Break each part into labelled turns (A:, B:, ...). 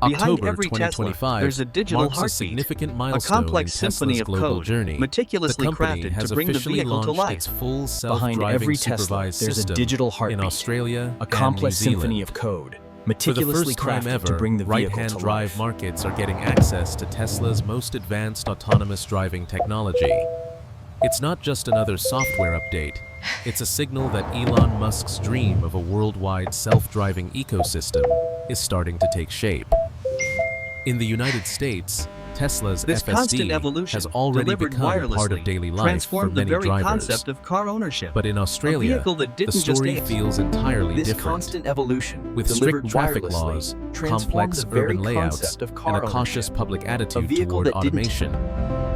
A: Behind
B: October
A: every Tesla,
B: 2025
A: there's a digital
B: marks a
A: heartbeat,
B: significant
A: a
B: milestone
A: complex
B: in
A: symphony
B: Tesla's
A: of
B: global
A: code,
B: journey.
A: meticulously
B: The company
A: crafted
B: has
A: to bring the
B: officially
A: vehicle to
B: launched
A: life.
B: its full
C: Behind
B: self-driving
C: every Tesla,
B: supervised
C: there's a
B: system
C: digital heartbeat,
B: in Australia
C: a complex
B: and New
C: symphony
B: Zealand.
C: of code,
B: For the
C: meticulously
B: first time
C: crafted
B: ever,
C: to bring the vehicle
B: right-hand
C: to
B: drive
C: life.
B: markets are getting access to Tesla's most advanced autonomous driving technology. It's not just another software update, it's a signal that Elon Musk's dream of a worldwide self-driving ecosystem is starting to take shape. In the United States, Tesla's
A: This constant
B: FSD
A: evolution,
B: has already
A: delivered
B: become part
A: wirelessly,
B: of daily life for
A: transformed the
B: many
A: very
B: drivers.
A: concept of car ownership.
B: But in
A: A
B: Australia,
A: vehicle that
B: the
A: didn't just
B: story
A: aim.
B: feels entirely
C: This
B: different.
C: constant evolution,
B: With
C: delivered
B: strict traffic
C: wirelessly,
B: laws,
C: transformed
B: complex
C: the very
B: urban layouts,
C: concept of
B: and
C: car
B: a cautious
C: ownership.
B: public attitude
C: vehicle
B: toward
C: that didn't-
B: automation,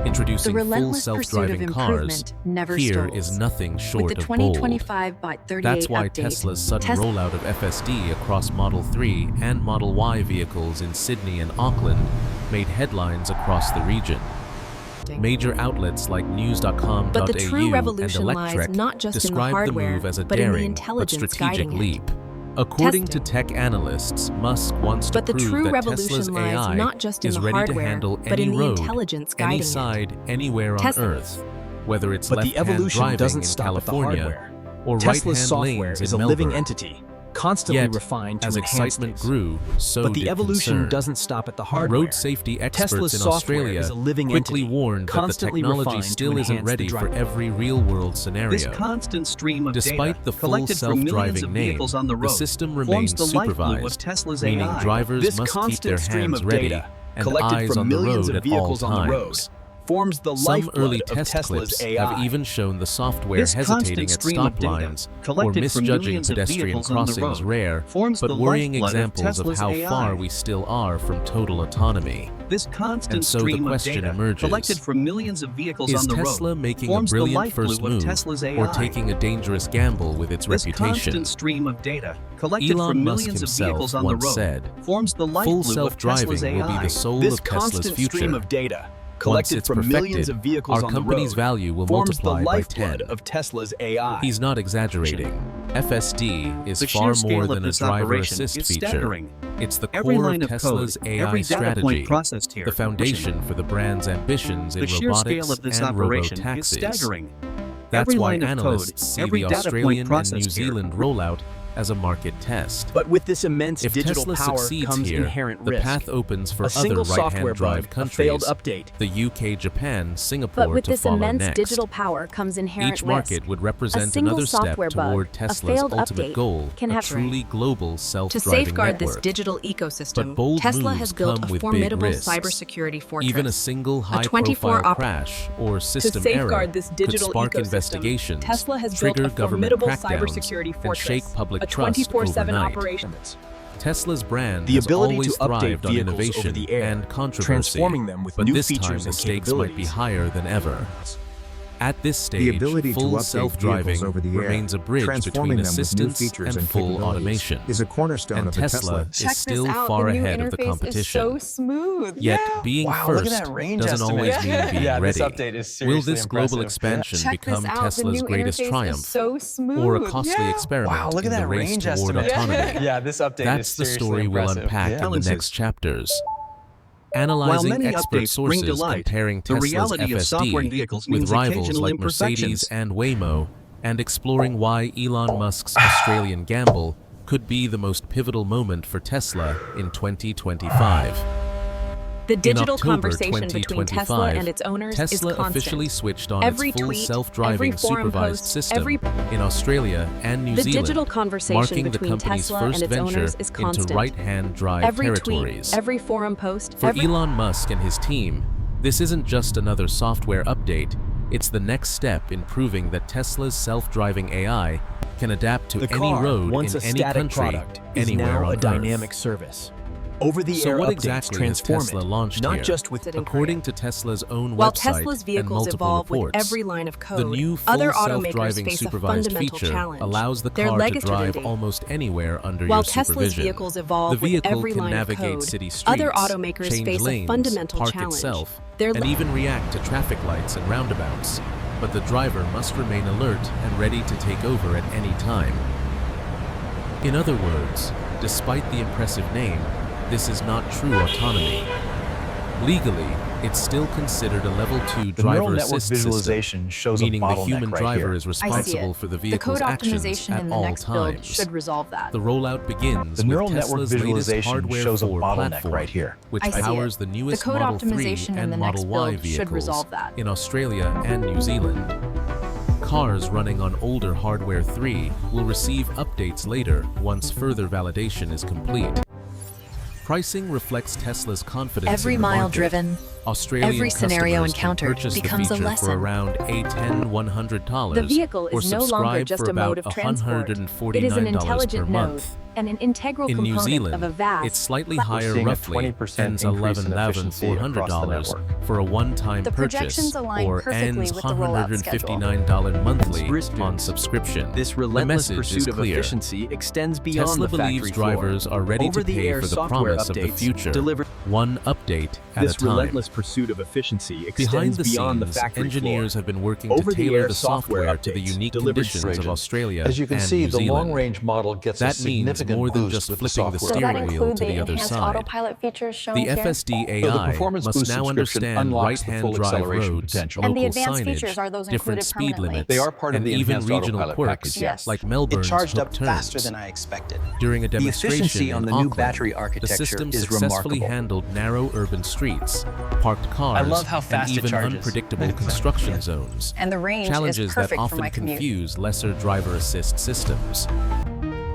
D: The
B: introducing full
D: relentless pursuit of
B: self-driving cars,
D: improvement never
B: here
D: stalls.
B: is nothing
D: With
B: short
D: the
B: of bold.
D: 2025.38
B: That's why
D: update,
B: Tesla's sudden
D: Tesla
B: rollout of FSD across Model 3 and Model Y vehicles in Sydney and Auckland made headlines across the region. Major outlets like news.com.au
D: But the true
B: and
D: revolution lies
B: Electrek
D: not just in the
B: described the
D: hardware,
B: move as a
D: but in the
B: daring but
D: intelligence
B: strategic
D: guiding it.
B: leap. According to
D: Testing.
B: tech analysts, Musk wants to
D: But the
B: prove
D: true
B: that
D: revolution
B: Tesla's
D: lies
B: AI
D: not just in
B: is
D: the
B: ready to
D: hardware,
B: handle
D: but
B: any
D: in the
B: road,
D: intelligence
B: any
D: guiding it.
B: side, anywhere on
D: Tesla.
B: Earth, whether it's
C: But the
B: left-hand
C: evolution
B: driving
C: doesn't
B: in
C: stop at the
B: California
C: hardware.
B: or
C: Tesla's
B: right-hand
C: software
B: lanes
C: is
B: in
C: a living
B: Melbourne.
C: entity, constantly
B: Yet,
C: refined to
B: as
C: enhance
B: excitement
C: these.
B: grew, so
C: But the
B: did
C: evolution
B: concern.
C: doesn't stop at the hardware.
B: Road safety experts
C: Tesla's
B: in
C: software
B: Australia
C: is a living
B: quickly
C: entity,
B: warned that the
C: constantly
B: technology
C: refined to
B: still isn't
C: enhance the
B: ready for
C: driver.
B: every real-world scenario.
A: This constant stream of
B: Despite
A: data
B: the full
A: collected from millions
B: self-driving
A: of
B: name,
A: vehicles on the
B: the
A: road
B: system
A: forms
B: remains
A: the lifeblood of
B: supervised,
A: Tesla's
B: meaning
A: AI.
B: drivers
C: This
B: must keep their
C: constant stream
B: hands
C: of
B: ready
C: data,
B: and
C: collected
B: eyes
C: from
B: on the
C: millions
B: road
C: of
B: at all
C: vehicles on the road,
B: times.
C: forms the
B: Some
C: lifeblood
B: early
C: of
B: test
C: Tesla's
B: clips
C: AI.
B: have even shown the software
A: This
B: hesitating
A: constant
B: at
A: stream of
B: stop
A: data,
B: lines or
A: collected from
B: misjudging
A: millions of
B: pedestrian
A: vehicles on the
B: crossings
A: road,
B: rare,
A: forms
B: but
A: the
B: worrying
A: lifeblood of
B: examples of
A: Tesla's
B: how
A: AI.
B: far we still are from total autonomy.
A: This constant
B: And so the
A: stream of
B: question
A: data,
B: emerges,
A: collected from millions of vehicles
B: Is
A: on the
B: Tesla
A: road,
B: making a
A: forms the
B: brilliant
A: lifeblood
B: first
A: of
B: move
A: Tesla's AI.
B: or taking a dangerous gamble with its
A: This
B: reputation?
A: constant stream of data, collected
B: Elon
A: from
B: Musk
A: millions of
B: himself
A: vehicles on the
B: once
A: road,
B: said,
A: forms the
B: Full
A: lifeblood of
B: self-driving
A: Tesla's AI.
B: will be the soul
C: This
B: of Tesla's
C: constant
B: future.
C: stream of data,
B: Once
C: collected
B: it's
C: from millions
B: perfected,
C: of vehicles
B: our
C: on the
B: company's
C: road,
B: value will
C: forms the
B: multiply by
C: lifeblood
B: 10.
C: of Tesla's AI.
B: He's not exaggerating. FSD is
A: The
B: far
A: sheer
B: more
A: scale of
B: than a
A: this
B: driver
A: operation
B: assist
A: is
B: feature.
A: staggering.
B: It's the
A: Every
B: core
A: line
B: of
A: of
B: Tesla's
A: code,
B: AI
A: every data
B: strategy,
A: point processed here,
B: the foundation for the brand's ambitions in
A: The sheer
B: robotics
A: scale of this
B: and
A: operation is
B: robotaxis.
A: staggering.
B: That's
A: Every
B: why
A: line of
B: analysts
A: code,
B: see
A: every
B: the
A: data point
B: Australian and New
A: processed here.
B: Zealand rollout as a market test.
C: But with this immense
B: If
C: digital
B: Tesla
C: power
B: succeeds
C: comes
B: here,
C: inherent
B: the
C: risk.
B: path opens for
C: A single
B: other
C: software
B: right-hand drive
C: bug, a
B: countries,
C: failed update.
B: the UK, Japan, Singapore
D: But with
B: to
D: this
B: follow
D: immense
B: next.
D: digital power comes inherent
B: Each
D: risk.
B: market would
D: A
B: represent
D: single
B: another step
D: software bug,
B: toward
D: a
B: Tesla's
D: failed
B: ultimate
D: update,
B: goal,
D: can
B: a
D: have
B: truly global
D: To
B: self-driving
D: safeguard this
B: network.
D: digital
B: But
D: ecosystem,
B: bold
D: Tesla
B: moves
D: has built
B: come
D: a
B: with
D: formidable
B: big risks.
D: cybersecurity fortress.
B: Even a single
D: 24
B: high-profile
D: op-
B: crash or system
E: safeguard
B: error
E: this
B: could
E: digital
B: spark
E: ecosystem,
B: investigations,
E: Tesla has built
B: trigger
E: a
B: government
E: formidable
B: crackdowns,
E: cybersecurity
B: and
E: fortress,
B: shake public
E: a
B: trust
E: 24/7
B: overnight.
E: operation.
B: Tesla's brand
C: The
B: has
C: ability
B: always
C: to update
B: thrived on
C: vehicles
B: innovation
C: over the air,
B: and controversy,
C: transforming them with
B: but
C: new
B: this
C: features
B: time the
C: and
B: stakes might be
C: capabilities.
B: higher than ever. At this stage,
F: The ability to
B: full
F: update
B: self-driving
F: vehicles over the air,
B: remains a bridge
F: transforming
B: between
F: them with new
B: assistance
F: features
B: and full
F: capabilities,
B: automation.
F: is a cornerstone
B: And
F: of the
B: Tesla
F: Tesla.
B: is still far ahead of the competition.
E: So smooth.
B: Yet being
G: Wow,
B: first
G: look at that range
B: doesn't
G: estimate.
B: always mean being
G: Yeah,
B: ready.
G: this update is
B: Will
G: seriously
B: this global
G: impressive.
B: expansion
E: Check
B: become
E: this out.
B: Tesla's
E: the new
B: greatest
E: interface
B: triumph,
E: is so smooth.
B: or a costly experiment
G: Wow, look
B: in
G: at
B: the
G: that
B: race
G: range
B: toward
G: estimate.
B: autonomy?
G: Yeah, this update is
B: That's the
G: seriously
B: story we'll
G: impressive.
B: unpack
G: Yeah.
B: in the next chapters. Analyzing
A: While many
B: expert
A: updates bring
B: sources
A: delight,
B: comparing
A: the
B: Tesla's
A: reality of software in
B: FSD
A: vehicles
B: with
A: means
B: rivals
A: occasional
B: like Mercedes
A: imperfections.
B: and Waymo, and exploring why Elon Musk's Australian gamble could be the most pivotal moment for Tesla in 2025.
D: The digital
B: October
D: conversation between Tesla
B: 2025,
D: and its owners
B: Tesla
D: is constant.
B: officially switched on
D: Every
B: its full
D: tweet, every
B: self-driving
D: forum
B: supervised
D: post,
B: system
D: every-
B: in Australia and New
D: The
B: Zealand,
D: digital conversation
B: marking the
D: between
B: company's
D: Tesla and
B: first
D: its
B: venture
D: owners is
B: into
D: constant.
B: right-hand drive
D: Every
B: territories.
D: tweet, every forum post,
B: For
D: every
B: Elon Musk and his team, this isn't just another software update, it's the next step in proving that Tesla's self-driving AI can adapt to
C: The
B: any
C: car,
B: road
C: once
B: in
C: a
B: any
C: static
B: country,
C: product, is
B: anywhere
C: now
B: on
C: a
B: Earth.
C: dynamic service. Over-the-air
B: So what
C: updates
B: exactly has
C: transform
B: Tesla
C: it,
B: launched
C: not
B: here?
C: just with
B: According to Tesla's own
D: While
B: website
D: Tesla's
B: and
D: vehicles
B: multiple
D: evolve with
B: reports,
D: every line of
B: the
D: code,
B: new full
D: other automakers
B: self-driving
D: face a
B: supervised
D: fundamental
B: feature
D: challenge.
B: allows the
D: Their
B: car to
D: legacy
B: drive
D: date.
B: almost anywhere under
D: While
B: your
D: Tesla's
B: supervision.
D: vehicles evolve
B: The vehicle
D: with every
B: can
D: line of
B: navigate
D: code,
B: city streets,
D: other automakers
B: change
D: face
B: lanes,
D: a fundamental
B: park
D: challenge.
B: itself,
D: Their
B: and even react to traffic lights and roundabouts. But the driver must remain alert and ready to take over at any time. In other words, despite the impressive name, this is not true autonomy. Legally, it's still considered a level 2
E: The neural
B: driver
E: network
B: assist
E: visualization
B: system,
E: shows a
B: meaning the
E: bottleneck
B: human
E: right
B: driver
E: here.
B: is
F: I see
B: responsible
F: it.
B: for the
F: The
B: vehicle's
F: code
B: actions
F: optimization
B: at
F: in the
B: all
F: next build
B: times.
F: should resolve that.
B: The rollout begins
E: The neural
B: with
E: network
B: Tesla's latest
E: visualization
B: hardware
E: shows a
B: 4
E: bottleneck
B: platform,
E: right here.
B: which
F: I see
B: powers
F: it.
B: the newest
F: The code
B: Model 3
F: optimization in
B: and
F: the
B: Model
F: next
B: Y
F: build should
B: vehicles
F: resolve that.
B: in Australia and New Zealand. Cars running on older hardware 3 will receive updates later once further validation is complete. Pricing reflects Tesla's confidence
G: Every
B: in the
G: mile
B: market.
G: driven,
B: Australian
G: every scenario
B: customers can
G: encountered
B: purchase
G: becomes
B: the
G: a
B: feature
G: lesson.
B: for around $100
D: The vehicle
B: or
D: is no longer
B: subscribe
D: just
B: for
D: a mode
B: about
D: of transport.
B: $149
D: It is an
B: per
D: intelligent node
B: month.
D: and an integral
B: In New
D: component
B: Zealand,
D: of a vast
B: it's slightly
D: platform.
B: higher,
E: seeing a
B: roughly
E: 20%
B: ends
E: increase in efficiency across the
B: $1,100
E: network.
B: for a one-time
D: The
B: purchase,
D: projections align
B: or
D: perfectly
B: ends
D: with the rollout
B: $159 monthly
C: Restrictions.
B: on subscription.
C: This
B: The
C: relentless
B: message
C: pursuit
B: is
C: of
B: clear.
C: efficiency extends beyond
B: Tesla
C: the
B: believes
C: factory floor.
B: drivers are ready to pay
C: Over-the-air
B: for the
C: software
B: promise of the
C: updates
B: future,
C: deliver
B: one update at
C: this
B: a time.
C: relentless pursuit of efficiency
B: Behind
C: extends
B: the
C: beyond the
B: scenes,
C: factory
B: engineers
C: floor.
B: have been working to
C: Over-the-air
B: tailor the
C: software
B: software to the
C: updates
B: unique
C: delivered
B: conditions of
E: region.
B: Australia
E: As you can
B: and
E: see,
B: New
E: the
B: Zealand.
E: long-range model gets a
B: That means
E: significant
B: more than
E: boost
B: just
E: with the
B: flipping the
E: software.
B: steering wheel to the other side.
F: autopilot features shown
B: The
F: here?
B: FSD
E: So the
B: AI
E: performance
B: must
E: boost
B: now
E: subscription
B: understand
E: unlocks the
B: right-hand
E: full
B: drive
E: acceleration
B: roads,
E: potential.
F: And the
B: local
F: advanced
B: signage,
F: features, are those
B: different
F: included
B: speed
F: permanently?
B: limits,
E: They are part of
B: and
E: the
B: even
E: enhanced
B: regional
E: autopilot
B: quirks
E: package,
F: yes.
B: like
H: It
B: Melbourne's
H: charged up
B: hook turns.
H: faster than I expected.
B: During a
H: The
B: demonstration
H: efficiency on
B: in
H: the new
B: Auckland,
H: battery
B: the
H: architecture
B: system
H: is
B: successfully
H: remarkable.
B: handled narrow urban streets, parked cars,
H: love how fast
B: and
H: it
B: even
H: charges.
B: unpredictable construction zones.
F: And the range
B: Challenges
F: is
B: that
F: perfect for
B: often
F: my commute.
B: confuse lesser driver assist systems.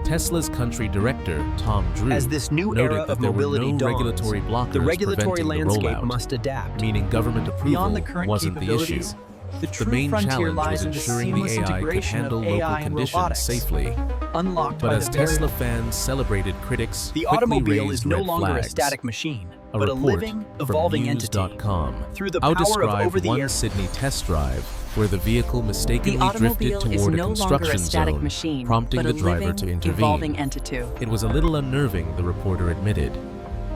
B: Tesla's country director, Tom Drew,
C: As this new
B: noted
C: era
B: that
C: of
B: there were
C: mobility
B: no
C: dawns,
B: regulatory blockers
C: the regulatory
B: preventing
C: landscape
B: the rollout,
C: must adapt.
B: meaning government approval
C: Beyond the current
B: wasn't the issue.
C: capabilities, the
B: The
C: true
B: main
C: frontier
B: challenge
C: lies
B: was
C: in the
B: ensuring
C: seamless
B: the AI could
C: integration
B: handle
C: of
B: local
C: AI and
B: conditions
C: robotics,
B: safely.
C: unlocked
B: But
C: by
B: as
C: the very
B: Tesla fans celebrated critics,
C: The
B: quickly
C: automobile
B: raised
C: is no
B: red
C: longer
B: flags.
C: a static machine,
B: A
C: but a
B: report
C: living,
B: from
C: evolving entity.
B: News.com.
C: Through the
B: I'll
C: power of
B: describe
C: over-the-air
B: one Sydney test drive where the vehicle mistakenly
G: the
B: drifted
G: automobile is
B: toward a
G: no longer
B: construction
G: a static
B: zone,
G: machine,
B: prompting
G: but
B: the
G: a
B: driver
G: living,
B: to intervene.
G: evolving entity.
B: It was a little unnerving, the reporter admitted.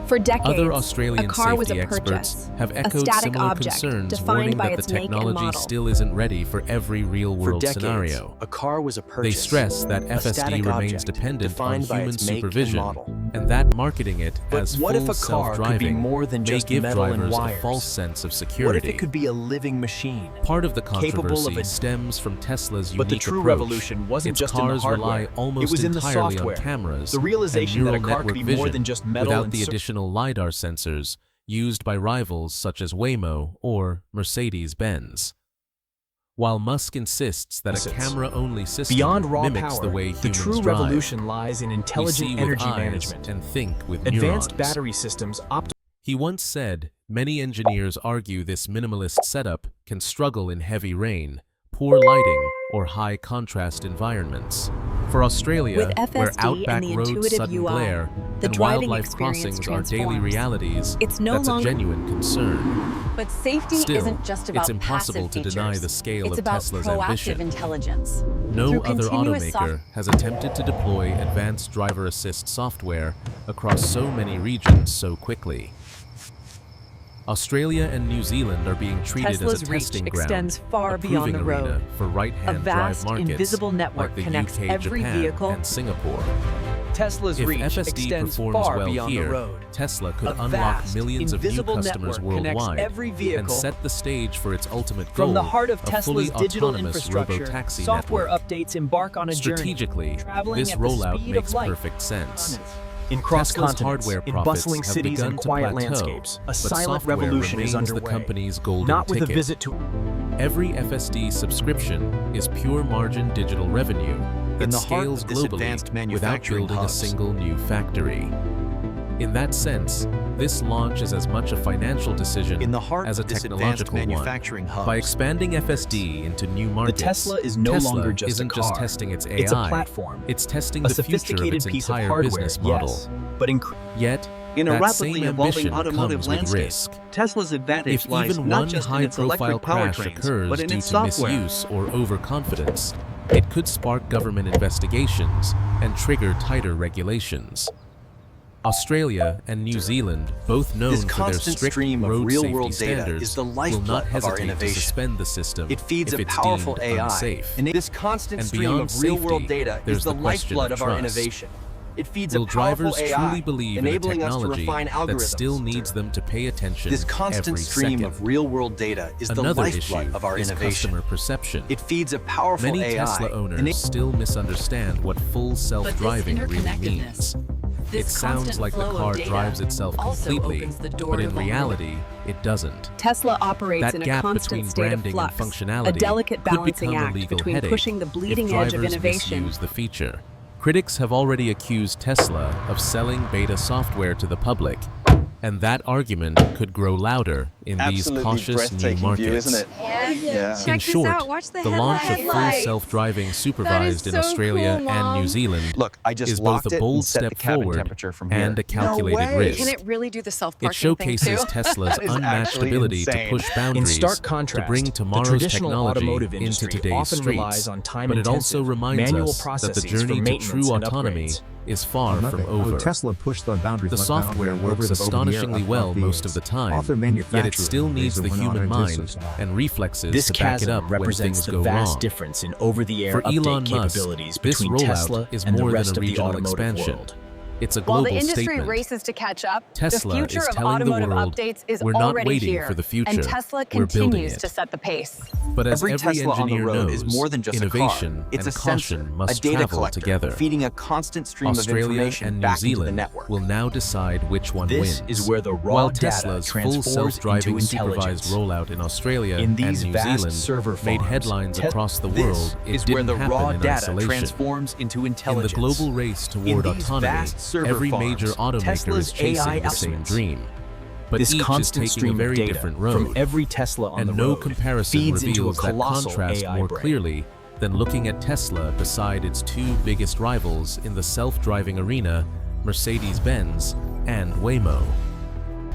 D: For decades,
B: Other Australian
D: a car was
B: safety
D: a
B: experts
D: purchase,
B: have
D: a
B: echoed
D: static
B: similar
D: object
B: concerns,
D: defined
B: warning
D: by
B: that the
D: its make and
B: technology
D: model.
B: still isn't ready for every real-world
H: For decades,
B: scenario.
H: a car was a
B: They
H: purchase.
B: stress that
H: a
B: FSD
H: static
B: remains
H: object
B: dependent on
H: defined by
B: human
H: its make and
B: supervision,
H: model.
B: and that marketing it
C: But
B: as
C: what
B: full
C: if a car could be
B: self-driving
C: more than
B: may
C: just
B: give
C: metal and
B: drivers a
C: wires?
B: false sense of
C: What
B: security.
C: if it could be a living machine?
B: Part of the
C: capable of
B: controversy
C: a-
B: stems from Tesla's unique
C: But the true
B: approach.
C: revolution wasn't
B: Its
C: just in the
B: cars
C: hardware.
B: rely almost
C: It was in the
B: entirely
C: software.
B: on cameras
C: The realization
B: and
C: that a
B: neural
C: car could
B: network
C: be more
B: vision
C: than just metal
B: without
C: and
B: the additional LiDAR sensors used by rivals such as Waymo or Mercedes-Benz. While Musk insists that a
C: Assets.
B: camera-only system
C: Beyond raw
B: mimics
C: power,
B: the way
C: the
B: humans
C: true
B: drive,
C: revolution lies in
B: we see
C: intelligent
B: with
C: energy
B: eyes
C: management.
B: and think with
C: Advanced
B: neurons.
C: battery systems
B: He once said, many engineers argue this minimalist setup can struggle in heavy rain, poor lighting, or high-contrast environments. For Australia,
G: With
B: where
G: FSD
B: outback
G: and the
B: roads,
G: intuitive
B: sudden
G: UI,
B: glare,
G: the
B: and
G: driving
B: wildlife
G: experience
B: crossings are daily
G: transforms.
B: realities,
G: It's no
B: that's
G: longer-
B: a genuine concern.
F: But safety
B: Still,
F: isn't just about
B: it's impossible to
F: passive
B: deny
F: features.
B: the scale
F: It's
B: of
F: about
B: Tesla's
F: proactive
B: ambition.
F: intelligence.
B: No
F: Through
B: other
F: continuous
B: automaker has attempted to deploy advanced driver assist software across so many regions so quickly. Australia and New Zealand are being treated
G: Tesla's
B: as a
G: reach
B: testing
G: extends
B: ground,
G: far
B: a
G: beyond
B: proving
G: the road.
B: arena for
G: A
B: right-hand drive
G: vast,
B: markets
G: invisible network
B: like the
G: connects
B: UK,
G: every
B: Japan,
G: vehicle.
B: and Singapore.
C: Tesla's
B: If
C: reach
B: FSD
C: extends
B: performs
C: far
B: well
C: beyond
B: here,
C: the road.
B: Tesla could
C: A
B: unlock
C: vast,
B: millions of new
C: invisible
B: customers
C: network connects
B: worldwide
C: every
B: and
C: vehicle
B: set the stage for its ultimate goal,
C: From the heart of
B: a
C: Tesla's
B: fully
C: digital
B: autonomous
C: infrastructure,
B: Robotaxi
C: software
B: network.
C: updates embark on a journey.
B: Strategically,
C: traveling
B: this
C: at the
B: rollout
C: speed
B: makes
C: of light.
B: perfect sense.
C: In
B: Tesla's
C: cross-continents,
B: hardware
C: in
B: profits
C: bustling
B: have
C: cities
B: begun
C: and
B: to
C: quiet
B: plateau,
C: landscapes, a
B: but
C: silent
B: software
C: revolution is
B: remains
C: underway.
B: the company's golden
C: Not with
B: ticket.
C: a visit to
B: Every FSD subscription is pure margin digital revenue that
H: In the heart
B: scales
H: of this advanced
B: globally without
H: manufacturing
B: building a
H: hubs.
B: single new factory. In that sense, this launch is as much a financial decision
H: In the heart
B: as a
H: of this
B: technological
H: advanced manufacturing
B: one.
H: hubs.
B: By expanding FSD into new markets,
C: Tesla is no
B: Tesla
C: longer just a
B: isn't
C: car.
B: just testing its AI,
C: It's a platform,
B: it's testing
C: a
B: the future of
C: sophisticated
B: its
C: piece of
B: entire
C: hardware,
B: business model.
C: yes, but
B: Yet,
A: In a
B: that
A: rapidly
B: same
A: evolving
B: ambition
A: automotive
B: comes with
A: landscape,
B: risk.
A: Tesla's advantage
B: If
A: lies
B: even
A: not
B: one
A: just in its
B: high-profile
A: electric
B: crash
A: powertrains,
B: occurs
A: but in
B: due
A: its
B: to
A: software.
B: misuse or overconfidence, it could spark government investigations and trigger tighter regulations. Australia and New Zealand, both known
H: This
B: for their
H: constant
B: strict
H: stream of
B: road
H: real-world
B: safety
H: data
B: standards,
H: is the
B: will
H: lifeblood
B: not
H: of our
B: hesitate to
H: innovation.
B: suspend the system
H: It feeds
B: if
H: a
B: it's
H: powerful
B: deemed
H: AI.
B: unsafe.
H: And this constant
B: And
H: stream
B: beyond
H: of real-world
B: safety,
H: data
B: there's
H: is the
B: the question
H: lifeblood
B: of
H: of our
B: trust.
H: innovation.
G: It feeds
B: Will
G: a powerful
B: drivers
G: AI,
B: truly believe in a
G: enabling us to
B: technology
G: refine
B: that
G: algorithms.
B: still needs them to pay attention
G: This constant
B: every
G: stream
B: second?
G: of real-world data is the
B: Another
G: lifeblood
B: issue
G: of our
B: is
G: innovation.
B: customer perception.
G: It feeds a powerful
B: Many
G: AI.
B: Tesla owners still misunderstand what full self-driving really
H: interconnectedness,
B: means.
H: this
B: It sounds
H: constant
B: like the
H: flow of
B: car
H: data
B: drives itself
H: also
B: completely,
H: opens the door
B: but
H: to
B: in reality, it doesn't.
D: Tesla operates
B: That
D: in a
B: gap
D: constant
B: between
D: state of
B: branding and
D: flux,
B: functionality
D: a delicate
B: could
D: balancing
B: become a
D: act
B: legal
D: between
B: headache
D: pushing the bleeding
B: if
D: edge of
B: drivers
D: innovation.
B: misuse the feature. Critics have already accused Tesla of selling beta software to the public, and that argument could grow louder in these cautious new markets. In short, the launch of full self-driving Supervised in Australia and New Zealand
G: Look, I just
B: is both a bold step forward and a calculated risk.
F: Can it really do the
B: It
F: self-parking
B: showcases
F: thing too?
B: Tesla's
G: That is
B: unmatched
G: actually
B: ability to
G: insane.
B: push
C: In
B: boundaries
C: stark
B: to
C: contrast,
B: bring
C: the
B: tomorrow's
C: traditional
B: technology
C: automotive
B: into
C: industry
B: today's
C: often
B: streets.
C: relies on
B: But it also
C: time-intensive,
B: reminds
C: manual
B: us that the
C: processes for
B: journey to
C: maintenance
B: true
C: and
B: autonomy
C: upgrades.
B: is far from over.
I: Tesla pushed the boundaries.
B: The software works astonishingly well most of the time, yet it still needs the human mind and reflexes
C: This
B: to back it
C: chasm
B: up when
C: represents
B: things
C: the
B: go
C: vast
B: wrong.
C: difference in over-the-air
B: For
C: update
B: Elon Musk,
C: capabilities
B: this
C: between
B: rollout
C: Tesla
B: is
C: and the
B: more than
C: rest
B: a
C: of the
B: regional
C: automotive
B: expansion.
C: world.
B: It's a
F: While
B: global
F: the industry
B: statement.
F: races to catch up,
B: Tesla
F: the future
B: is
F: of
B: telling the
F: automotive
B: world,
F: updates is
B: we're not
F: already
B: waiting
F: here,
B: for the future,
F: and Tesla
B: we're building
F: continues
B: it.
F: to set the pace.
B: But as
G: Every
B: every
G: Tesla on the
B: engineer
G: road
B: knows,
G: is more than just a
B: innovation
G: car. It's
B: and
G: a
B: caution
G: sensor,
B: must
G: a data
B: travel
G: collector,
B: together.
G: feeding a constant stream of
B: Australia
G: information
B: and New
G: back into the
B: Zealand
G: network.
B: will now decide which one
C: This
B: wins.
C: is where the raw
B: While
C: data
B: Tesla's full
C: transforms
B: self-driving
C: into
B: supervised
C: intelligence.
B: rollout in Australia
C: In these
B: and New
C: vast
B: Zealand
C: server
B: made
C: farms,
B: headlines across the world, it
G: This is where
B: didn't
G: the raw
B: happen in
G: data
B: isolation.
G: transforms into
B: In the
G: intelligence.
B: global race toward
G: these
B: autonomy,
G: vast server
B: every
G: farms,
B: major automaker
G: Tesla's
B: is chasing
G: AI
B: the same
G: elements.
B: dream. But
C: This
B: each is
C: constant
B: taking a
C: stream
B: very
C: of data
B: different road,
C: from every Tesla on
B: and
C: the
B: no
C: road
B: comparison
C: feeds into a
B: reveals that
C: colossal
B: contrast
C: AI
B: more
C: brain.
B: clearly than looking at Tesla beside its two biggest rivals in the self-driving arena, Mercedes-Benz and Waymo.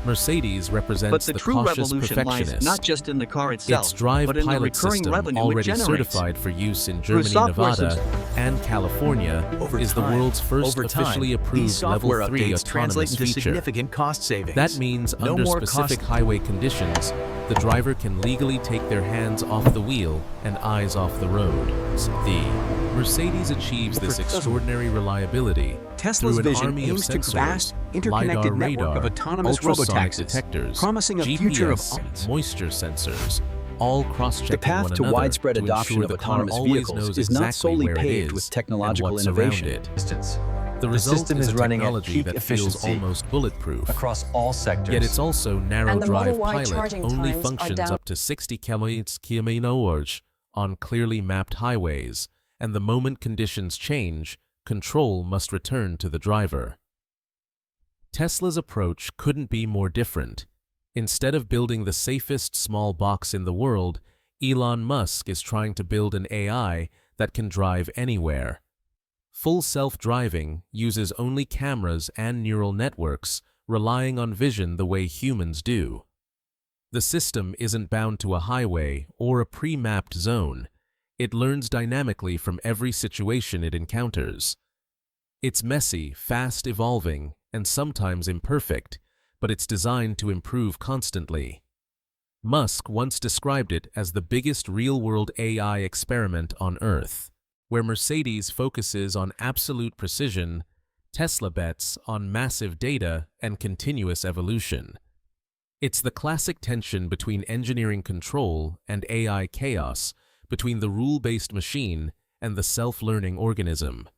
B: Mercedes
A: But
B: represents
A: the
B: the
A: true
B: cautious
A: revolution lies
B: perfectionist.
A: not just in the car itself,
B: Its drive
A: but in the
B: pilot
A: recurring
B: system,
A: revenue it
B: already
A: generates.
B: certified for use in
A: Through
B: Germany,
A: software
B: Nevada, and California,
C: Over
B: is the
C: time-
B: world's first
C: over time,
B: officially
C: these
B: approved
C: software
B: Level 3
C: updates translate
B: autonomous
C: into
B: feature.
C: significant cost savings.
B: That means
C: No
B: under
C: more
B: specific
C: cost-
B: highway conditions, the driver can legally take their hands off the wheel and eyes off the road. The Mercedes achieves this extraordinary reliability
I: Tesla's
B: through an
I: vision
B: army of
I: aims to
B: sensors,
I: vast, interconnected
B: LiDAR,
I: network
B: radar,
I: of autonomous
B: ultrasonic
I: robotaxis,
B: detectors,
I: promising a
B: GPS,
I: future of
B: moisture sensors, all cross-checking
C: The path
B: one
C: to
B: another
C: widespread
B: to
C: adoption
B: ensure
C: of
B: the car
C: autonomous
B: always
C: vehicles
B: knows
C: is not
B: exactly
C: solely
B: where it
C: paved
B: is
C: with technological
B: and what's
C: innovation.
B: around it.
G: Distance.
B: The result
G: system
B: is
G: is
B: a
G: running at
B: technology
G: peak
B: that
G: efficiency
B: feels almost bulletproof.
G: across all sectors.
B: Yet it's also narrow
F: And the Model
B: drive
F: Y
B: pilot
F: charging
B: only
F: times are
B: functions
F: down.
B: up to 60 km/h on clearly mapped highways, and the moment conditions change, control must return to the driver. Tesla's approach couldn't be more different. Instead of building the safest small box in the world, Elon Musk is trying to build an AI that can drive anywhere. Full self-driving uses only cameras and neural networks, relying on vision the way humans do. The system isn't bound to a highway or a pre-mapped zone. It learns dynamically from every situation it encounters. It's messy, fast-evolving, and sometimes imperfect, but it's designed to improve constantly. Musk once described it as the biggest real-world AI experiment on Earth. Where Mercedes focuses on absolute precision, Tesla bets on massive data and continuous evolution. It's the classic tension between engineering control and AI chaos, between the rule-based machine and the self-learning organism.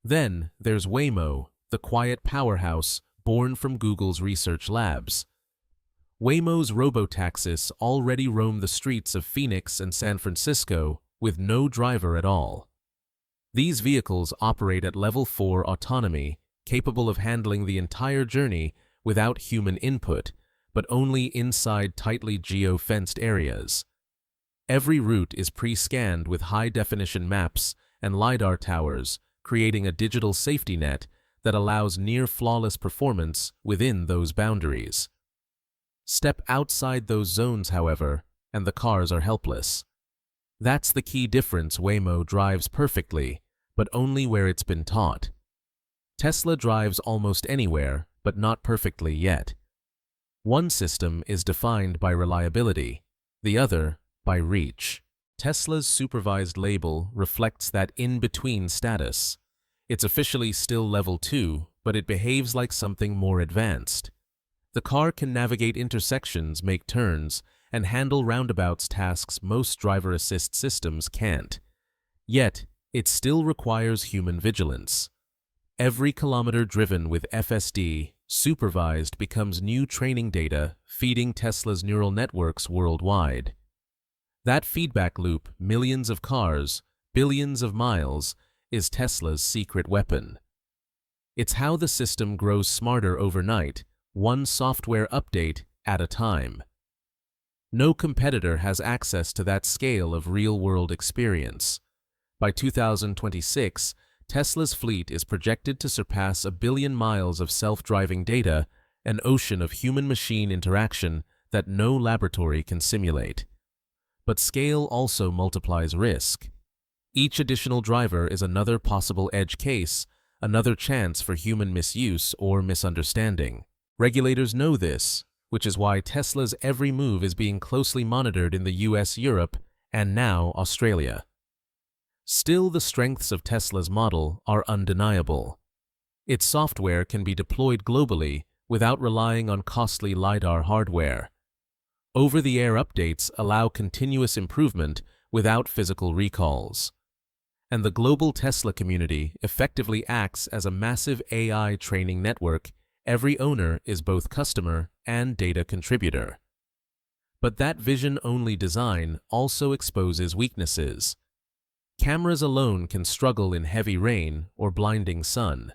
B: Then there's Waymo, the quiet powerhouse born from Google's research labs. Waymo's robotaxis already roam the streets of Phoenix and San Francisco with no driver at all. These vehicles operate at Level 4 autonomy, capable of handling the entire journey without human input, but only inside tightly geo-fenced areas. Every route is pre-scanned with high-definition maps and LiDAR towers, creating a digital safety net that allows near-flawless performance within those boundaries. Step outside those zones, however, and the cars are helpless. That's the key difference. Waymo drives perfectly, but only where it's been taught. Tesla drives almost anywhere, but not perfectly yet. One system is defined by reliability, the other by reach. Tesla's supervised label reflects that in-between status. It's officially still level 2, but it behaves like something more advanced. The car can navigate intersections, make turns, and handle roundabouts tasks most driver assist systems can't. Yet, it still requires human vigilance. Every kilometer driven with FSD, Supervised, becomes new training data feeding Tesla's neural networks worldwide. That feedback loop, millions of cars, billions of miles, is Tesla's secret weapon. It's how the system grows smarter overnight, one software update at a time. No competitor has access to that scale of real-world experience. By 2026, Tesla's fleet is projected to surpass 1 billion miles of self-driving data, an ocean of human-machine interaction that no laboratory can simulate. But scale also multiplies risk. Each additional driver is another possible edge case, another chance for human misuse or misunderstanding. Regulators know this, which is why Tesla's every move is being closely monitored in the US, Europe, and now Australia. Still, the strengths of Tesla's model are undeniable. Its software can be deployed globally without relying on costly LiDAR hardware. Over-the-air updates allow continuous improvement without physical recalls. And the global Tesla community effectively acts as a massive AI training network. Every owner is both customer and data contributor. But that vision-only design also exposes weaknesses. Cameras alone can struggle in heavy rain or blinding sun.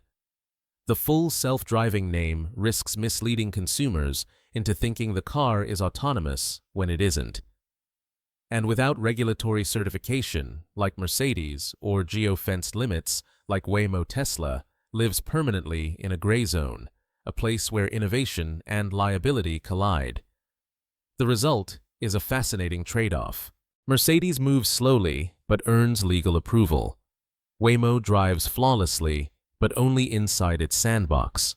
B: The full self-driving name risks misleading consumers into thinking the car is autonomous when it isn't. And without regulatory certification, like Mercedes, or geo-fenced limits, like Waymo, Tesla lives permanently in a gray zone, a place where innovation and liability collide. The result is a fascinating trade-off. Mercedes moves slowly, but earns legal approval. Waymo drives flawlessly, but only inside its sandbox.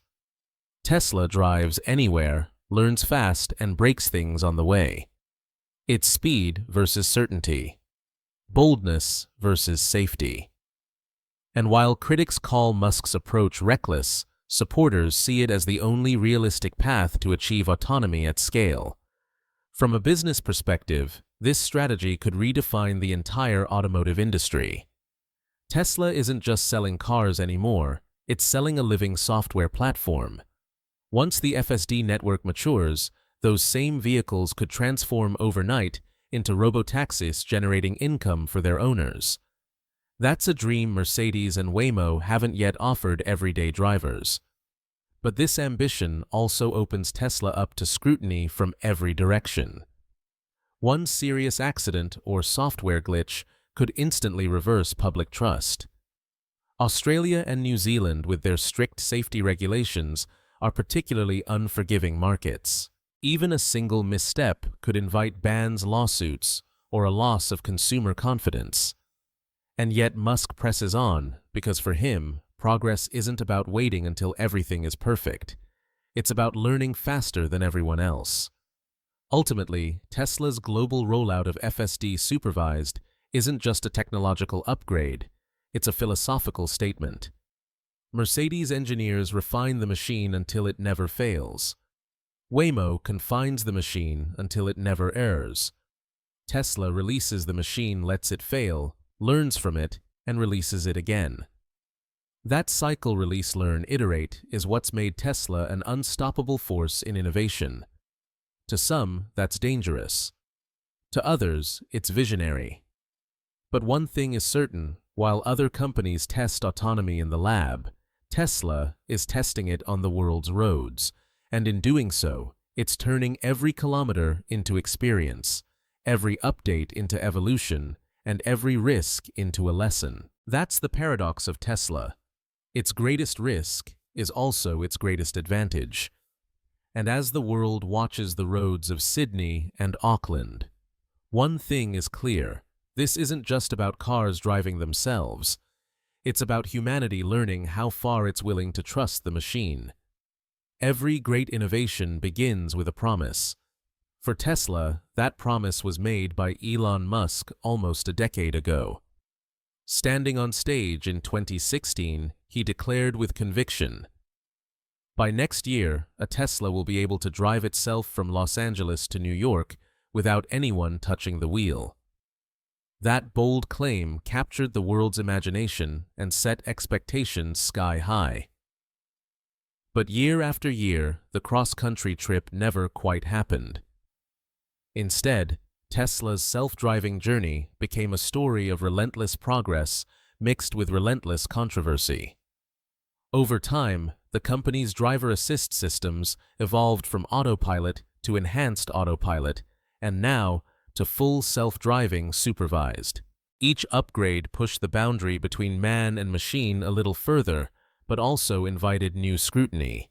B: Tesla drives anywhere, learns fast, and breaks things on the way. It's speed versus certainty, boldness versus safety. And while critics call Musk's approach reckless, supporters see it as the only realistic path to achieve autonomy at scale. From a business perspective, this strategy could redefine the entire automotive industry. Tesla isn't just selling cars anymore, it's selling a living software platform. Once the FSD network matures, those same vehicles could transform overnight into robotaxis generating income for their owners. That's a dream Mercedes and Waymo haven't yet offered everyday drivers. But this ambition also opens Tesla up to scrutiny from every direction. One serious accident or software glitch could instantly reverse public trust. Australia and New Zealand, with their strict safety regulations, are particularly unforgiving markets. Even a single misstep could invite bans, lawsuits, or a loss of consumer confidence. And yet Musk presses on because for him, progress isn't about waiting until everything is perfect. It's about learning faster than everyone else. Ultimately, Tesla's global rollout of FSD Supervised isn't just a technological upgrade, it's a philosophical statement. Mercedes engineers refine the machine until it never fails. Waymo confines the machine until it never errs. Tesla releases the machine, lets it fail, learns from it, and releases it again. That cycle, release, learn, iterate, is what's made Tesla an unstoppable force in innovation. To some, that's dangerous. To others, it's visionary. But one thing is certain, while other companies test autonomy in the lab, Tesla is testing it on the world's roads, and in doing so, it's turning every kilometer into experience, every update into evolution, and every risk into a lesson. That's the paradox of Tesla. Its greatest risk is also its greatest advantage. And as the world watches the roads of Sydney and Auckland, one thing is clear: this isn't just about cars driving themselves. It's about humanity learning how far it's willing to trust the machine. Every great innovation begins with a promise. For Tesla, that promise was made by Elon Musk almost a decade ago. Standing on stage in 2016, he declared with conviction, "By next year, a Tesla will be able to drive itself from Los Angeles to New York without anyone touching the wheel." That bold claim captured the world's imagination and set expectations sky high. But year after year, the cross-country trip never quite happened. Instead, Tesla's self-driving journey became a story of relentless progress mixed with relentless controversy. Over time, the company's driver assist systems evolved from autopilot to enhanced autopilot, and now to full self-driving supervised. Each upgrade pushed the boundary between man and machine a little further, but also invited new scrutiny.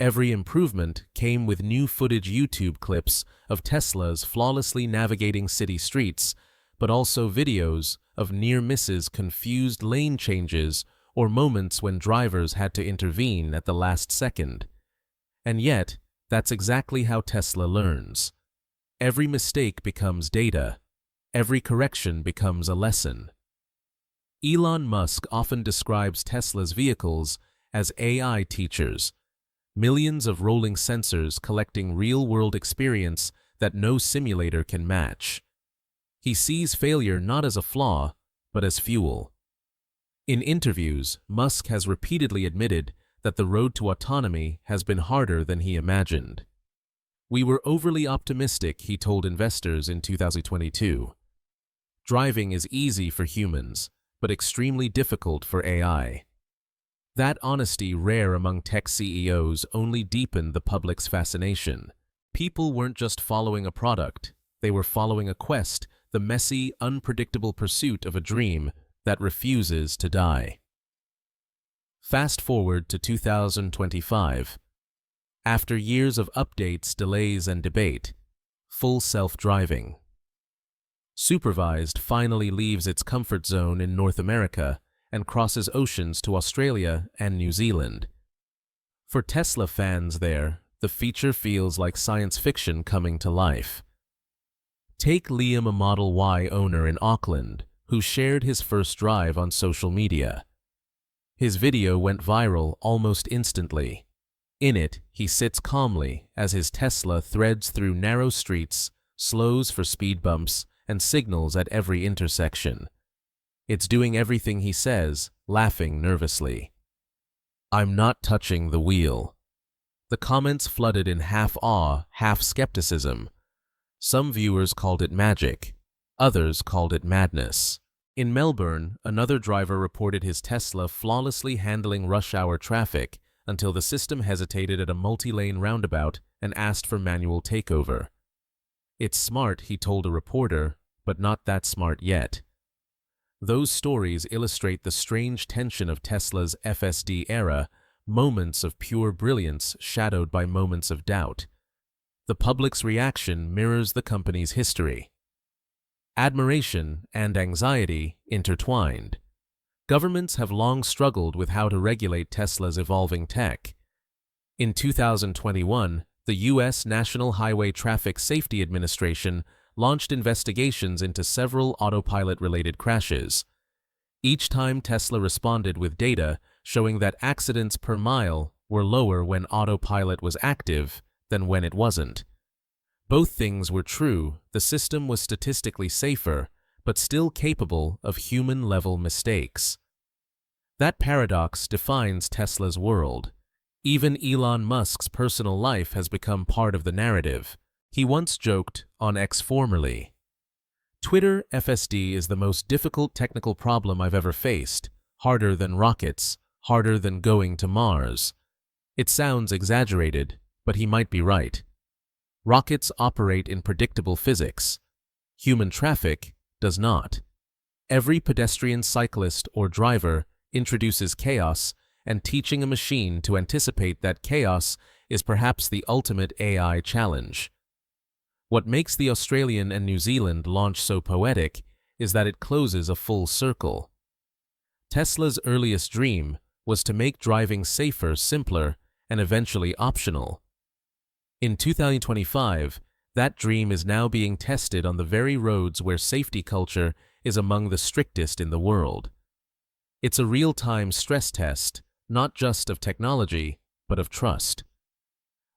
B: Every improvement came with new footage YouTube clips of Teslas flawlessly navigating city streets, but also videos of near misses, confused lane changes, or moments when drivers had to intervene at the last second. And yet, that's exactly how Tesla learns. Every mistake becomes data. Every correction becomes a lesson. Elon Musk often describes Tesla's vehicles as AI teachers, millions of rolling sensors collecting real-world experience that no simulator can match. He sees failure not as a flaw, but as fuel. In interviews, Musk has repeatedly admitted that the road to autonomy has been harder than he imagined. "We were overly optimistic," he told investors in 2022. "Driving is easy for humans, but extremely difficult for AI." That honesty, rare among tech CEOs, only deepened the public's fascination. People weren't just following a product, they were following a quest, the messy, unpredictable pursuit of a dream that refuses to die. Fast forward to 2025. After years of updates, delays, and debate, full self-driving. Supervised finally leaves its comfort zone in North America and crosses oceans to Australia and New Zealand. For Tesla fans there, the feature feels like science fiction coming to life. Take Liam, a Model Y owner in Auckland, who shared his first drive on social media. His video went viral almost instantly. In it, he sits calmly as his Tesla threads through narrow streets, slows for speed bumps, and signals at every intersection. It's doing everything he says, laughing nervously. "I'm not touching the wheel." The comments flooded in half awe, half skepticism. Some viewers called it magic. Others called it madness. In Melbourne, another driver reported his Tesla flawlessly handling rush-hour traffic until the system hesitated at a multi-lane roundabout and asked for manual takeover. "It's smart," he told a reporter, "but not that smart yet." Those stories illustrate the strange tension of Tesla's FSD era, moments of pure brilliance shadowed by moments of doubt. The public's reaction mirrors the company's history. Admiration and anxiety intertwined. Governments have long struggled with how to regulate Tesla's evolving tech. In 2021, the U.S. National Highway Traffic Safety Administration launched investigations into several autopilot-related crashes. Each time Tesla responded with data showing that accidents per mile were lower when autopilot was active than when it wasn't. Both things were true. The system was statistically safer, but still capable of human-level mistakes. That paradox defines Tesla's world. Even Elon Musk's personal life has become part of the narrative. He once joked on X, formerly Twitter, "FSD is the most difficult technical problem I've ever faced. Harder than rockets, harder than going to Mars." It sounds exaggerated, but he might be right. Rockets operate in predictable physics. Human traffic does not. Every pedestrian, cyclist, or driver introduces chaos, and teaching a machine to anticipate that chaos is perhaps the ultimate AI challenge. What makes the Australian and New Zealand launch so poetic is that it closes a full circle. Tesla's earliest dream was to make driving safer, simpler, and eventually optional. In 2025, That dream is now being tested on the very roads where safety culture is among the strictest in the world. It's a real-time stress test, not just of technology, but of trust.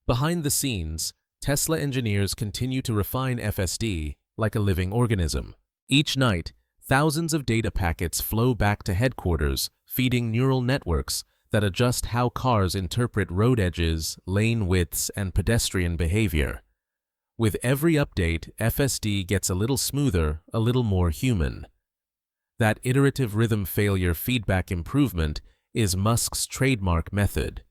B: Behind the scenes, Tesla engineers continue to refine FSD like a living organism. Each night, thousands of data packets flow back to headquarters, feeding neural networks that adjust how cars interpret road edges, lane widths, and pedestrian behavior. With every update, FSD gets a little smoother, a little more human. That iterative rhythm failure feedback improvement is Musk's trademark method.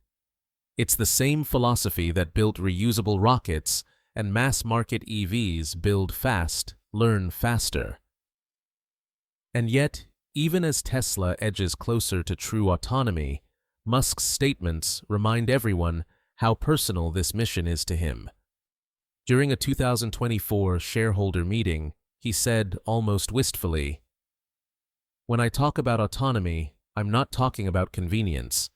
B: It's the same philosophy that built reusable rockets and mass-market EVs build fast, learn faster. And yet, even as Tesla edges closer to true autonomy, Musk's statements remind everyone how personal this mission is to him. During a 2024 shareholder meeting, he said almost wistfully, "When I talk about autonomy, I'm not talking about convenience.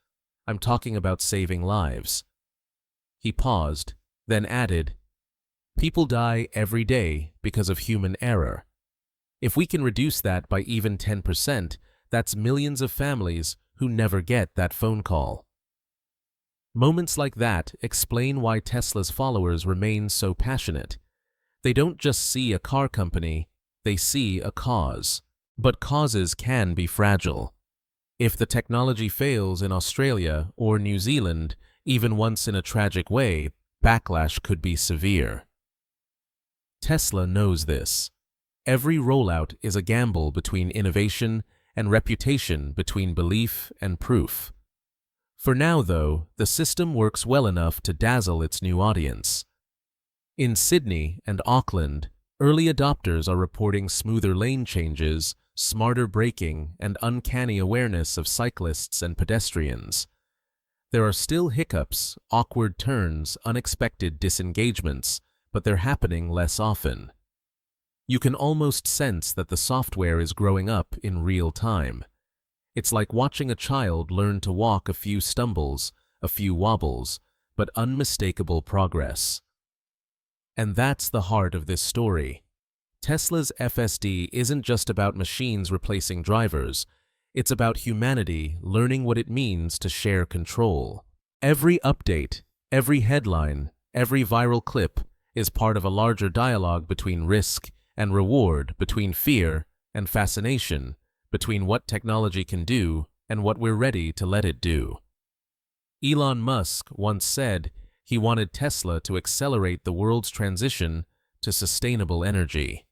B: I'm talking about saving lives." He paused, then added, "People die every day because of human error. If we can reduce that by even 10%, that's millions of families who never get that phone call." Moments like that explain why Tesla's followers remain so passionate. They don't just see a car company, they see a cause. But causes can be fragile. If the technology fails in Australia or New Zealand, even once in a tragic way, backlash could be severe. Tesla knows this. Every rollout is a gamble between innovation and reputation, between belief and proof. For now, though, the system works well enough to dazzle its new audience. In Sydney and Auckland, early adopters are reporting smoother lane changes, smarter braking, and uncanny awareness of cyclists and pedestrians. There are still hiccups, awkward turns, unexpected disengagements, but they're happening less often. You can almost sense that the software is growing up in real time. It's like watching a child learn to walk, a few stumbles, a few wobbles, but unmistakable progress. And that's the heart of this story. Tesla's FSD isn't just about machines replacing drivers. It's about humanity learning what it means to share control. Every update, every headline, every viral clip is part of a larger dialogue between risk and reward, between fear and fascination, between what technology can do and what we're ready to let it do. Elon Musk once said he wanted Tesla to accelerate the world's transition to sustainable energy.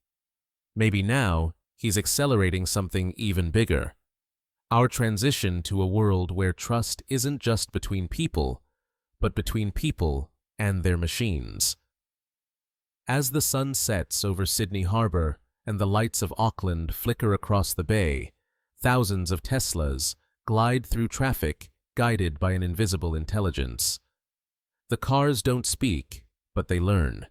B: Maybe now he's accelerating something even bigger. Our transition to a world where trust isn't just between people, but between people and their machines. As the sun sets over Sydney Harbor and the lights of Auckland flicker across the bay, thousands of Teslas glide through traffic guided by an invisible intelligence. The cars don't speak, but they learn.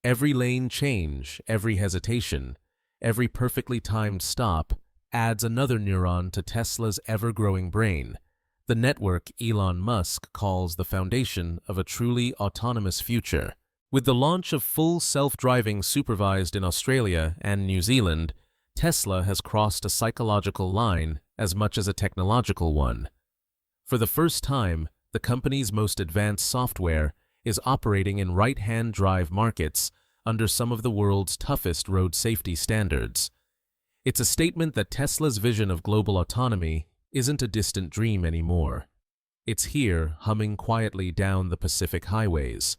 B: Every lane change, every hesitation, every perfectly timed stop adds another neuron to Tesla's ever-growing brain, the network Elon Musk calls the foundation of a truly autonomous future. With the launch of full self-driving Supervised in Australia and New Zealand, Tesla has crossed a psychological line as much as a technological one. For the first time, the company's most advanced software is operating in right-hand drive markets under some of the world's toughest road safety standards. It's a statement that Tesla's vision of global autonomy isn't a distant dream anymore. It's here, humming quietly down the Pacific highways.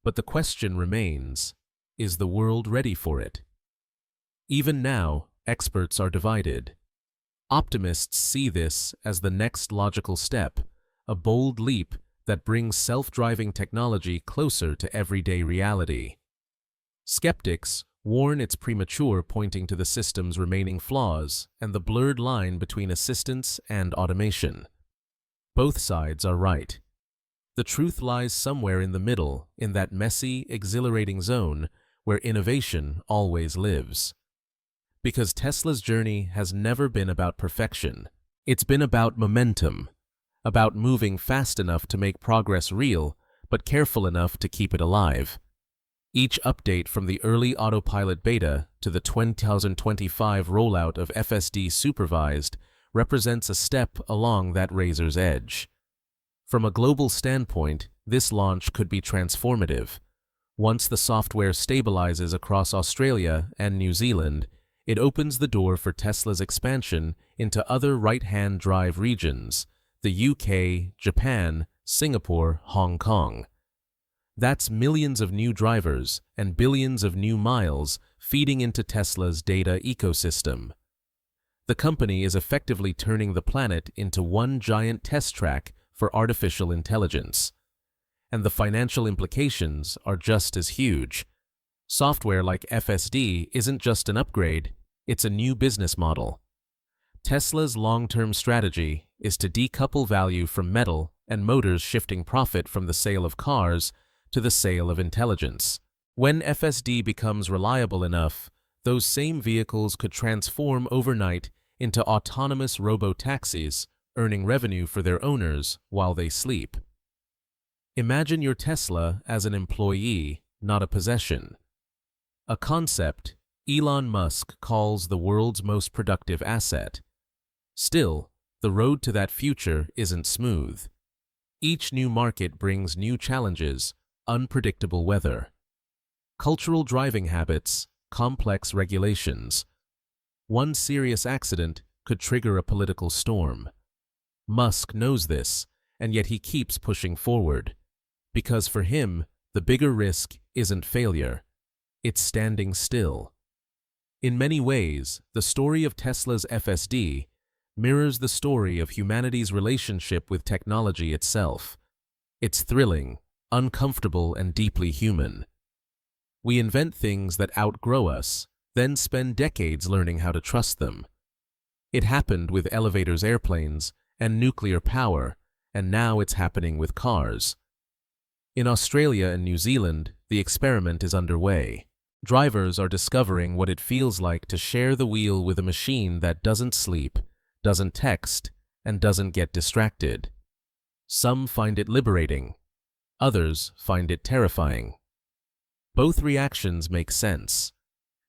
B: But the question remains, is the world ready for it? Even now, experts are divided. Optimists see this as the next logical step, a bold leap that brings self-driving technology closer to everyday reality. Skeptics warn it's premature, pointing to the system's remaining flaws and the blurred line between assistance and automation. Both sides are right. The truth lies somewhere in the middle, in that messy, exhilarating zone where innovation always lives. Because Tesla's journey has never been about perfection. It's been about momentum, about moving fast enough to make progress real, but careful enough to keep it alive. Each update from the early autopilot beta to the 2025 rollout of FSD Supervised represents a step along that razor's edge. From a global standpoint, this launch could be transformative. Once the software stabilizes across Australia and New Zealand, it opens the door for Tesla's expansion into other right-hand drive regions, the UK, Japan, Singapore, Hong Kong. That's millions of new drivers and billions of new miles feeding into Tesla's data ecosystem. The company is effectively turning the planet into one giant test track for artificial intelligence. And the financial implications are just as huge. Software like FSD isn't just an upgrade, it's a new business model. Tesla's long-term strategy is to decouple value from metal and motors, shifting profit from the sale of cars to the sale of intelligence. When FSD becomes reliable enough, those same vehicles could transform overnight into autonomous robotaxis, earning revenue for their owners while they sleep. Imagine your Tesla as an employee, not a possession. A concept Elon Musk calls the world's most productive asset. Still, the road to that future isn't smooth. Each new market brings new challenges, unpredictable weather, cultural driving habits, complex regulations. One serious accident could trigger a political storm. Musk knows this, and yet he keeps pushing forward. Because for him, the bigger risk isn't failure, it's standing still. In many ways, the story of Tesla's FSD mirrors the story of humanity's relationship with technology itself. It's thrilling, uncomfortable, and deeply human. We invent things that outgrow us, then spend decades learning how to trust them. It happened with elevators, airplanes, and nuclear power, and now it's happening with cars. In Australia and New Zealand, the experiment is underway. Drivers are discovering what it feels like to share the wheel with a machine that doesn't sleep, doesn't text, and doesn't get distracted. Some find it liberating. Others find it terrifying. Both reactions make sense.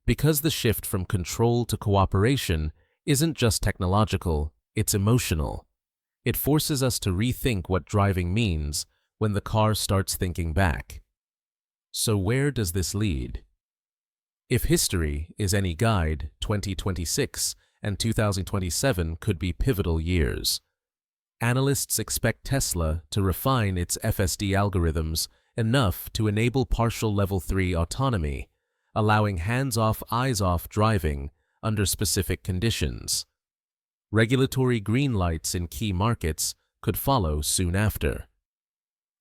B: Because the shift from control to cooperation isn't just technological, it's emotional. It forces us to rethink what driving means when the car starts thinking back. So where does this lead? If history is any guide, 2026 and 2027 could be pivotal years. Analysts expect Tesla to refine its FSD algorithms enough to enable partial Level 3 autonomy, allowing hands-off, eyes-off driving under specific conditions. Regulatory green lights in key markets could follow soon after.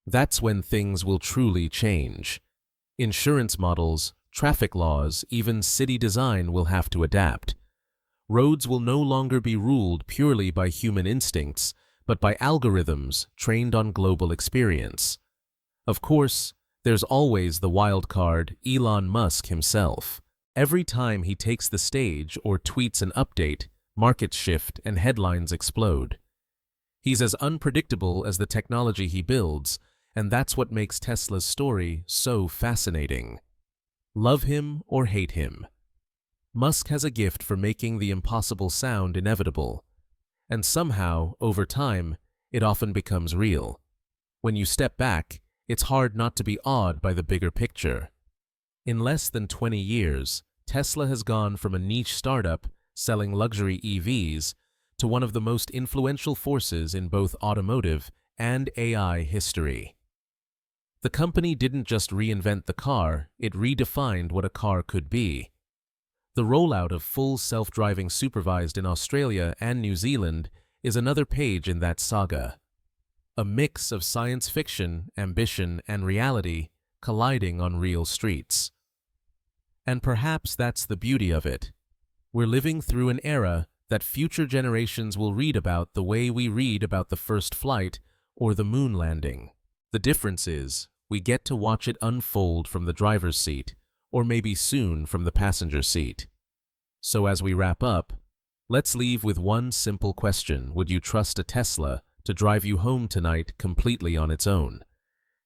B: That's when things will truly change. Insurance models, traffic laws, even city design will have to adapt. Roads will no longer be ruled purely by human instincts, but by algorithms trained on global experience. Of course, there's always the wild card, Elon Musk himself. Every time he takes the stage or tweets an update, markets shift and headlines explode. He's as unpredictable as the technology he builds, and that's what makes Tesla's story so fascinating. Love him or hate him, Musk has a gift for making the impossible sound inevitable. And somehow, over time, it often becomes real. When you step back, it's hard not to be awed by the bigger picture. In less than 20 years, Tesla has gone from a niche startup selling luxury EVs to one of the most influential forces in both automotive and AI history. The company didn't just reinvent the car, it redefined what a car could be. The rollout of full self-driving Supervised in Australia and New Zealand is another page in that saga. A mix of science fiction, ambition, and reality colliding on real streets. And perhaps that's the beauty of it. We're living through an era that future generations will read about the way we read about the first flight or the moon landing. The difference is, we get to watch it unfold from the driver's seat, or maybe soon from the passenger seat. So as we wrap up, let's leave with one simple question. Would you trust a Tesla to drive you home tonight completely on its own?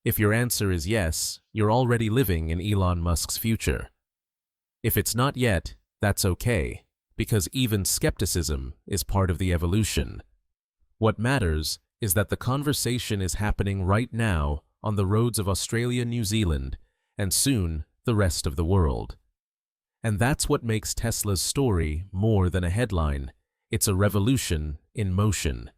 B: If your answer is yes, you're already living in Elon Musk's future. If it's not yet, that's okay, because even skepticism is part of the evolution. What matters is that the conversation is happening right now on the roads of Australia, New Zealand, and soon the rest of the world. And that's what makes Tesla's story more than a headline. It's a revolution in motion.